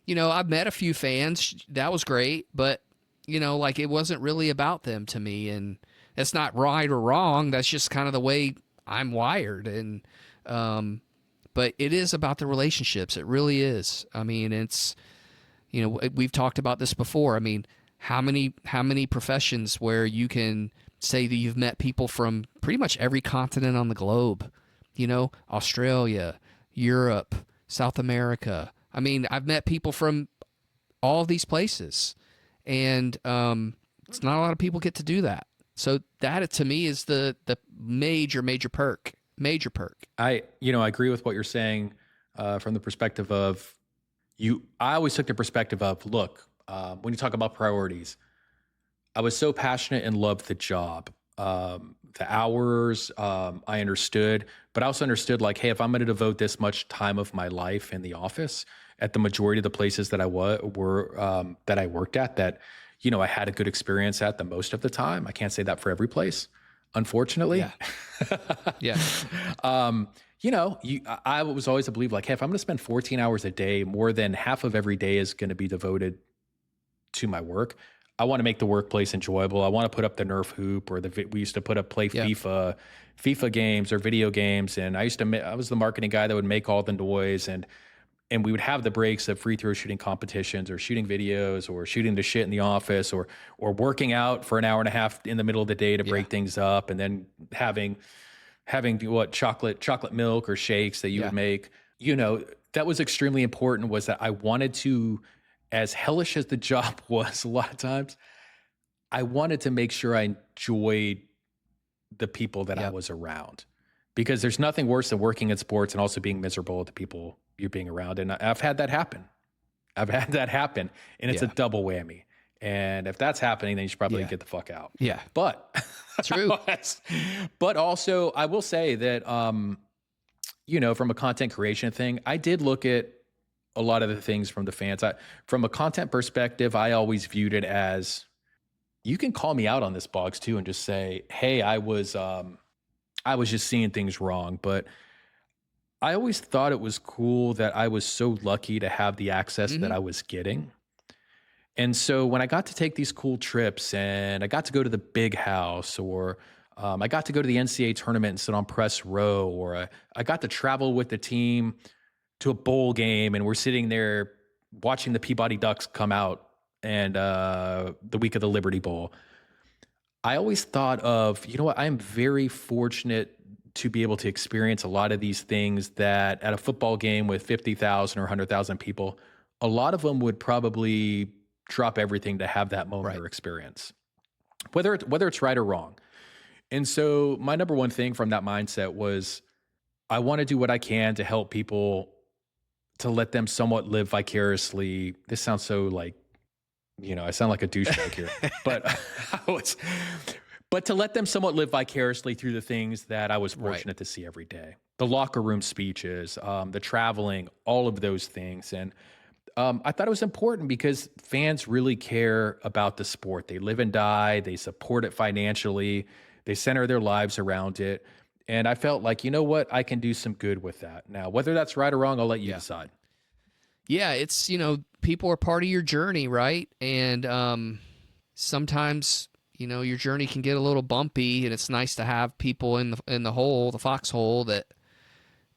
I've met a few fans. That was great. But, it wasn't really about them to me. And that's not right or wrong. That's just kind of the way I'm wired. And, but it is about the relationships. It really is. I mean, it's, we've talked about this before. I mean, how many professions where you can say that you've met people from pretty much every continent on the globe, Australia, Europe, South America. I mean, I've met people from all of these places, and it's not a lot of people get to do that. So that, to me, is the major perk. Major perk. I agree with what you're saying from the perspective of I always took the perspective of, look, when you talk about priorities, I was so passionate and loved the job. The hours, I understood, but I also understood, like, hey, if I'm going to devote this much time of my life in the office at the majority of the places that I that I worked at, that, I had a good experience at the most of the time. I can't say that for every place, unfortunately. Yeah. I was always a believer, like, hey, if I'm going to spend 14 hours a day, more than half of every day is going to be devoted to my work. I want to make the workplace enjoyable. I want to put up the Nerf hoop, or we used to play FIFA games or video games. And I was the marketing guy that would make all the noise, and we would have the breaks of free throw shooting competitions or shooting videos or shooting the shit in the office or working out for an hour and a half in the middle of the day to break things up, and then having chocolate milk or shakes that you would make. That was extremely important, was that I wanted to, as hellish as the job was a lot of times, I wanted to make sure I enjoyed the people that I was around, because there's nothing worse than working in sports and also being miserable with the people you're being around. And I've had that happen. And it's a double whammy. And if that's happening, then you should probably get the fuck out. Yeah. But true. But also, I will say that, from a content creation thing, I did look at a lot of the things from the fans. From a content perspective, I always viewed it as, you can call me out on this, Boggs, too, and just say, hey, I was just seeing things wrong. But I always thought it was cool that I was so lucky to have the access that I was getting. And so when I got to take these cool trips, and I got to go to the big house, or I got to go to the NCAA tournament and sit on press row, or I got to travel with the team to a bowl game, and we're sitting there watching the Peabody Ducks come out and the week of the Liberty Bowl. I always thought of, I am very fortunate to be able to experience a lot of these things that at a football game with 50,000 or 100,000 people, a lot of them would probably drop everything to have that moment or experience, whether it's right or wrong. And so my number one thing from that mindset was, I want to do what I can to help people, to let them somewhat live vicariously. This sounds so like, I sound like a douchebag here, but to let them somewhat live vicariously through the things that I was fortunate to see every day. The locker room speeches, the traveling, all of those things. And I thought it was important because fans really care about the sport. They live and die. They support it financially. They center their lives around it. And I felt like, I can do some good with that. Now, whether that's right or wrong, I'll let you decide. Yeah, it's, people are part of your journey, right? And sometimes, your journey can get a little bumpy, and it's nice to have people in the hole, the foxhole, that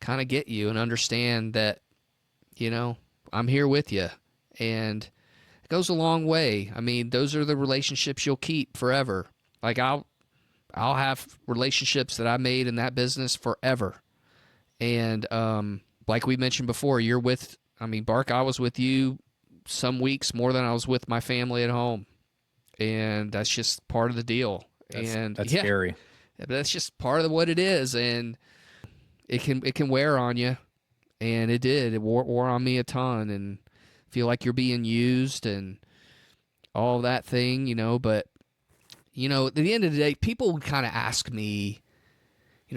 kind of get you and understand that, I'm here with you. And it goes a long way. I mean, those are the relationships you'll keep forever. Like I'll have relationships that I made in that business forever. And like we mentioned before, Bark, I was with you some weeks more than I was with my family at home. And that's just part of the deal. That's scary. But that's just part of what it is. And it can wear on you. And it did. It wore on me a ton, and feel like you're being used and all that thing, But, at the end of the day, people would kind of ask me,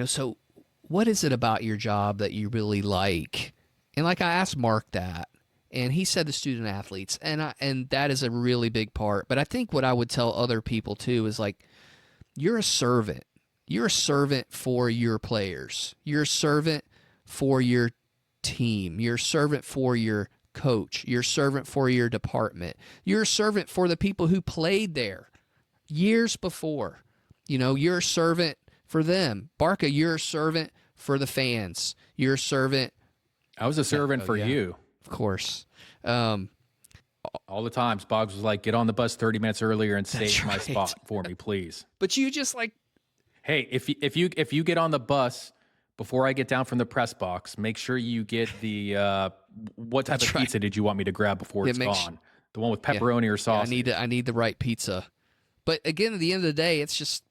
so what is it about your job that you really like? And like I asked Mark that, and he said the student athletes, and that is a really big part. But I think what I would tell other people too is like, you're a servant. You're a servant for your players. You're a servant for your team. You're a servant for your coach. You're a servant for your department. You're a servant for the people who played there years before. You're a servant for them. Barca, you're a servant for the fans. You're a servant. I was a servant for you. Of course. All the times Boggs was like, get on the bus 30 minutes earlier and save my spot for me, please. But you just like, hey, if you get on the bus before I get down from the press box, make sure you get the what type of pizza did you want me to grab before it's gone? The one with pepperoni or sauce. I need the right pizza. But again, at the end of the day, it's just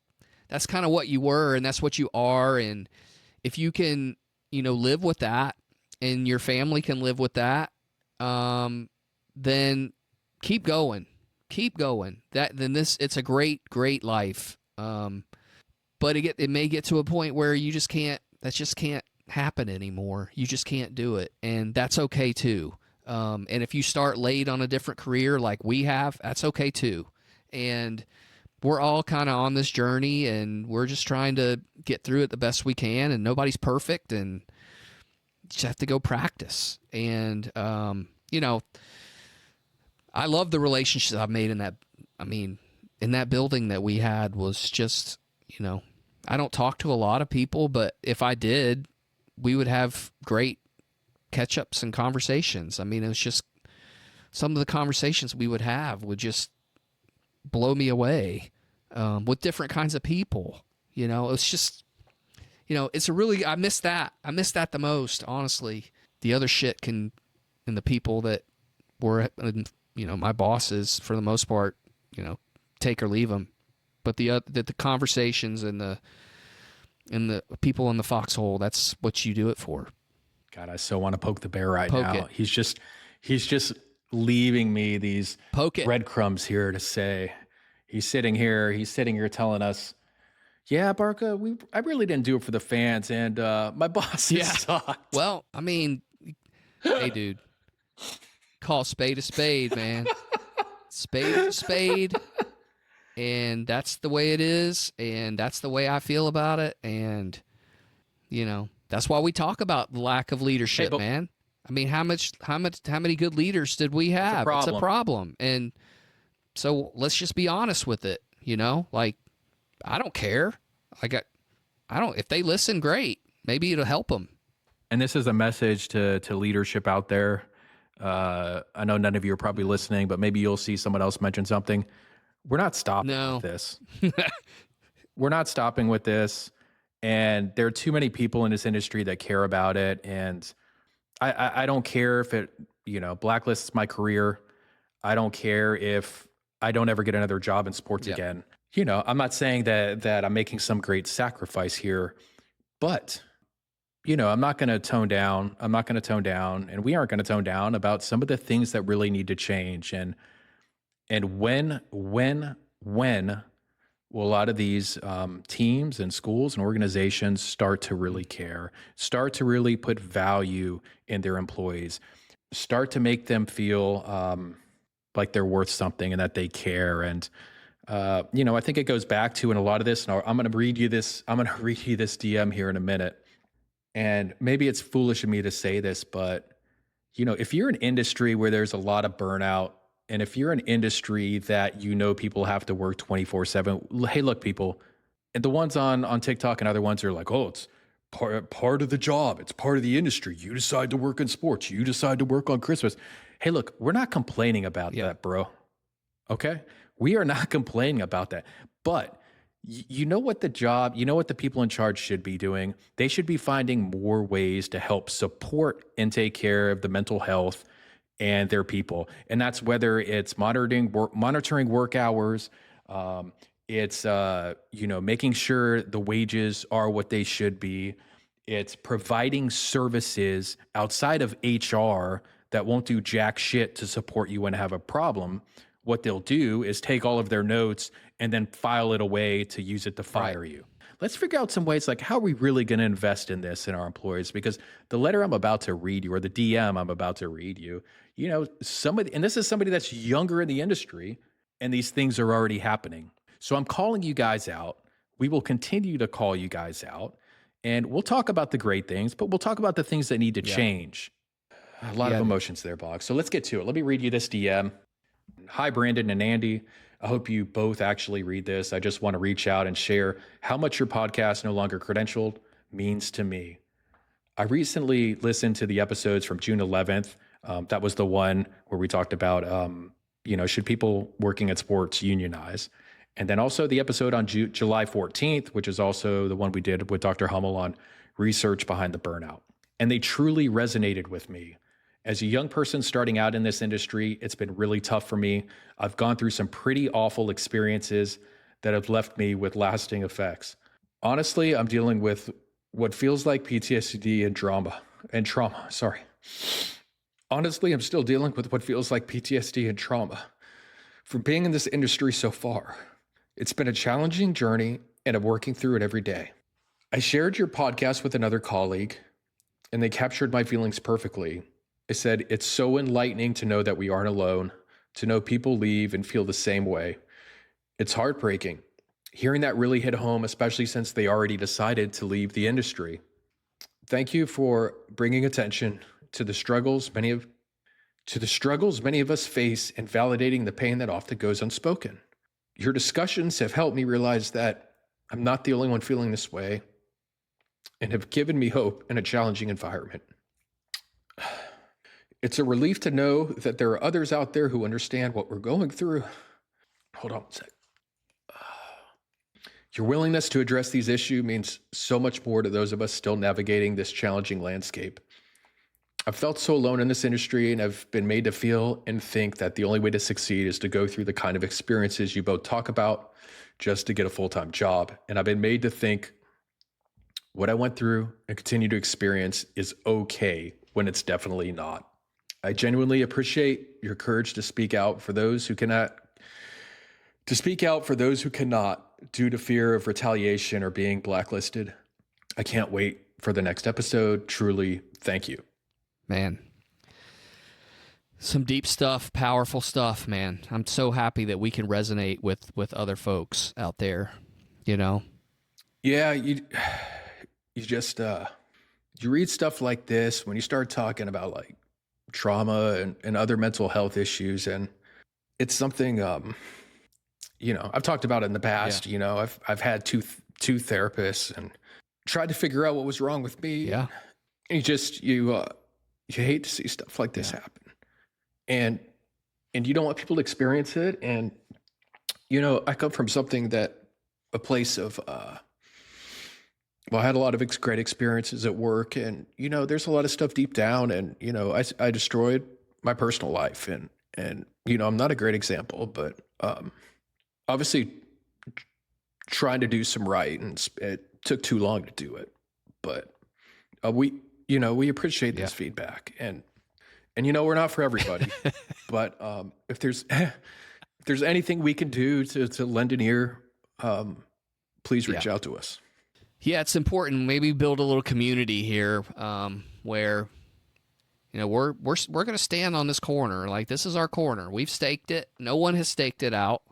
that's kind of what you were, and that's what you are. And if you can, live with that, and your family can live with that, then keep going. Keep going. It's a great, great life. But it may get to a point where you just can't. That just can't happen anymore. You just can't do it, and that's okay too. And if you start late on a different career like we have, that's okay too. And we're all kind of on this journey, and we're just trying to get through it the best we can. And nobody's perfect, and you just have to go practice. And I love the relationships I've made in that. I mean, in that building that we had was just, I don't talk to a lot of people, but if I did, we would have great catch-ups and conversations. I mean, it was just some of the conversations we would have would just blow me away with different kinds of people. It's just, it's a really, I miss that. I miss that the most, honestly. The other shit and the people that were, my bosses, for the most part, take or leave them. But the conversations and the people in the foxhole, that's what you do it for. God, I so want to poke the bear right now. He's just leaving me these breadcrumbs here to say. He's sitting here telling us, yeah, Barca, I really didn't do it for the fans, and my boss sucked. Well, I mean, hey, dude, call spade a spade, man. Spade is a spade. And that's the way it is, and that's the way I feel about it, and that's why we talk about the lack of leadership, man. I mean, how many good leaders did we have? It's a problem, and so let's just be honest with it. Like, I don't care. If they listen, great. Maybe it'll help them. And this is a message to leadership out there. I know none of you are probably listening, but maybe you'll see someone else mention something. We're not stopping with this. We're not stopping with this. And there are too many people in this industry that care about it. And I don't care if it, blacklists my career. I don't care if I don't ever get another job in sports again. I'm not saying that I'm making some great sacrifice here, but, I'm not going to tone down. I'm not going to tone down, and we aren't going to tone down about some of the things that really need to change. And when will a lot of these teams and schools and organizations start to really care, start to really put value in their employees, start to make them feel like they're worth something and that they care? And, I think it goes back to, in a lot of this, and I'm going to read you this DM here in a minute. And maybe it's foolish of me to say this, but, if you're an industry where there's a lot of burnout And if you're an industry that you know people have to work 24/7, hey, look, people, and the ones on TikTok and other ones are like, oh, it's part of the job. It's part of the industry. You decide to work in sports. You decide to work on Christmas. Hey, look, we're not complaining about that, bro. Okay? We are not complaining about that. But you know what the people in charge should be doing? They should be finding more ways to help support and take care of the mental health and their people. And that's whether it's monitoring work hours, it's making sure the wages are what they should be. It's providing services outside of HR that won't do jack shit to support you when you have a problem. What they'll do is take all of their notes and then file it away to use it to fire you. Let's figure out some ways, like, how are we really going to invest in this in our employees? Because the letter I'm about to read you, or the DM I'm about to read you, and this is somebody that's younger in the industry, and these things are already happening. So I'm calling you guys out. We will continue to call you guys out, and we'll talk about the great things, but we'll talk about the things that need to change. A lot of emotions there, Boggs. So let's get to it. Let me read you this DM. Hi, Brandon and Andy. I hope you both actually read this. I just want to reach out and share how much your podcast, No Longer Credentialed, means to me. I recently listened to the episodes from June 11th. That was the one where we talked about, should people working at sports unionize? And then also the episode on July 14th, which is also the one we did with Dr. Hummel on research behind the burnout. And they truly resonated with me. As a young person starting out in this industry, it's been really tough for me. I've gone through some pretty awful experiences that have left me with lasting effects. Honestly, I'm dealing with what feels like PTSD and trauma. Honestly, I'm still dealing with what feels like PTSD and trauma from being in this industry so far. It's been a challenging journey, and I'm working through it every day. I shared your podcast with another colleague, and they captured my feelings perfectly. I said, it's so enlightening to know that we aren't alone, to know people leave and feel the same way. It's heartbreaking. Hearing that really hit home, especially since they already decided to leave the industry. Thank you for bringing attention to the struggles many of us face and validating the pain that often goes unspoken. Your discussions have helped me realize that I'm not the only one feeling this way and have given me hope in a challenging environment. It's a relief to know that there are others out there who understand what we're going through. Hold on a sec. Your willingness to address these issues means so much more to those of us still navigating this challenging landscape. I've felt so alone in this industry, and I've been made to feel and think that the only way to succeed is to go through the kind of experiences you both talk about just to get a full-time job. And I've been made to think what I went through and continue to experience is okay when it's definitely not. I genuinely appreciate your courage to speak out for those who cannot, due to fear of retaliation or being blacklisted. I can't wait for the next episode. Truly, thank you. Man, some deep stuff, powerful stuff, man. I'm so happy that we can resonate with other folks out there, Yeah, you just, you read stuff like this when you start talking about like trauma and other mental health issues. And it's something, I've talked about it in the past. Yeah. I've had two therapists and tried to figure out what was wrong with me. Yeah. And you hate to see stuff like this happen, and you don't want people to experience it. And, I come from a place of, I had a lot of great experiences at work, and, there's a lot of stuff deep down, and, I destroyed my personal life, and, I'm not a great example, but, obviously trying to do some right, and it took too long to do it, but, we appreciate this feedback, and we're not for everybody, but, if there's anything we can do to lend an ear, please reach out to us. Yeah, it's important. Maybe build a little community here, where, we're going to stand on this corner. Like, this is our corner. We've staked it. No one has staked it out,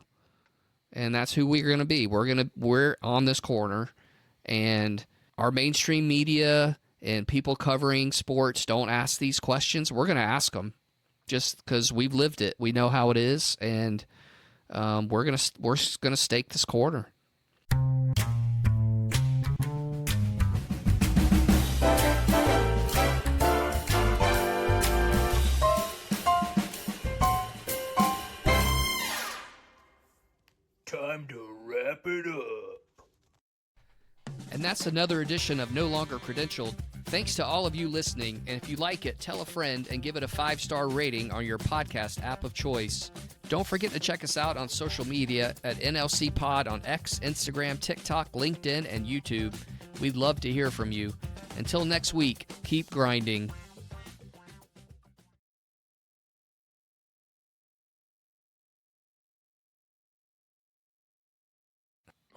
and that's who we're going to be. We're on this corner, and our mainstream media and people covering sports don't ask these questions. We're going to ask them, just because we've lived it. We know how it is, and we're gonna stake this corner. Time to wrap it up. And that's another edition of No Longer Credentialed. Thanks to all of you listening, and if you like it, tell a friend and give it a 5-star rating on your podcast app of choice. Don't forget to check us out on social media at NLC Pod on X, Instagram, TikTok, LinkedIn, and YouTube. We'd love to hear from you. Until next week, keep grinding.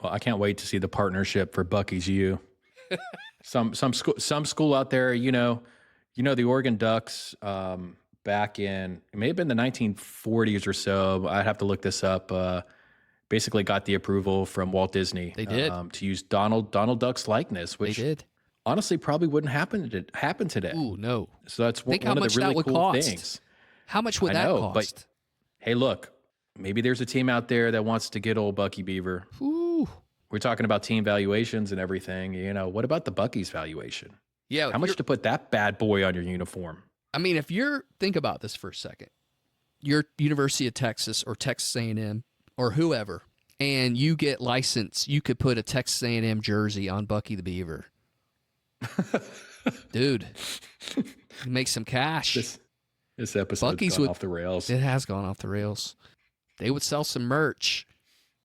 Well, I can't wait to see the partnership for Bucky's U. Some school out there, the Oregon Ducks, back in, it may have been the 1940s or so. I'd have to look this up. Basically got the approval from Walt Disney. They did. To use Donald Duck's likeness, which They did. honestly probably wouldn't happen today. Ooh, no. So that's one Think how of much the that really would cool cost. things. How much would I that know, cost? but hey, look, maybe there's a team out there that wants to get old Bucky Beaver. Ooh. We're talking about team valuations and everything. What about the Bucky's valuation? Yeah. How much to put that bad boy on your uniform? I mean, think about this for a second. You're University of Texas or Texas A&M or whoever, and you get licensed. You could put a Texas A&M jersey on Bucky the Beaver. Dude, you make some cash. This episode's gone off the rails. It has gone off the rails. They would sell some merch.